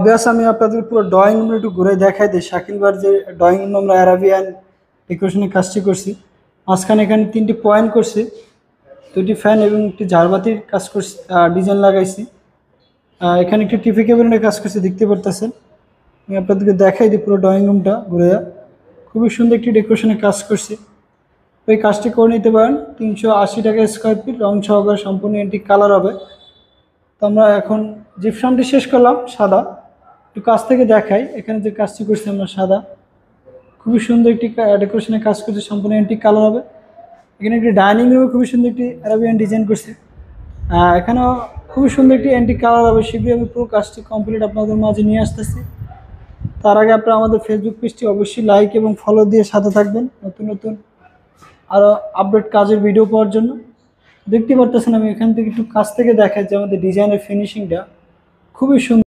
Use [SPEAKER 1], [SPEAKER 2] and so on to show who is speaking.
[SPEAKER 1] ব্যাস আমি আপনাদের পুরো ড্রয়িং রুমটা একটু ঘুরে দেখাই দিই। শাকিলবার যে ড্রয়িং রুম আমরা অ্যারাবিয়ান ডেকোরেশনের কাজটি করছি, মাঝখানে এখানে 3টি পয়েন্ট করছি, 2টি ফ্যান এবং একটি ঝাড়বাতির কাজ করছি, ডিজাইন লাগাইছি। এখানে একটি টিভি ক্যাবিনেটের কাজ করছি, দেখতে পারতেছেন। আমি আপনাদেরকে দেখাই দিই পুরো ড্রয়িং রুমটা ঘুরে। খুবই সুন্দর একটি ডেকোরেশনের কাজ করছি। এই কাজটি করে নিতে পারেন। 380 টাকা স্কোয়ার ফিট, রং সহকারে সম্পূর্ণ এন্টিক কালার হবে। তো আমরা এখন জিপসামটি শেষ করলাম সাদা। একটু কাছ থেকে দেখাই, এখানে যে কাজটি করছি আমরা সাদা, খুবই সুন্দর একটি ডেকোরেশনের কাজ করছে, সম্পূর্ণ এন্টিক কালার হবে। এখানে একটি ডাইনিং রুমে খুবই সুন্দর একটি অ্যারাবিয়ান ডিজাইন করছে। এখানেও খুবই সুন্দর একটি অ্যান্টিক কালার হবে। শীঘ্রই আমি পুরো কাজটি কমপ্লিট আপনাদের মাঝে নিয়ে আসতেছি। তার আগে আপনারা আমাদের ফেসবুক পেজটি অবশ্যই লাইক এবং ফলো দিয়ে সাথে থাকবেন নতুন নতুন আরও আপডেট কাজের ভিডিও পাওয়ার জন্য। দেখতে পারতেছেন আমি এখান থেকে একটু কাছ থেকে দেখাই যে আমাদের ডিজাইনের ফিনিশিংটা খুবই সুন্দর।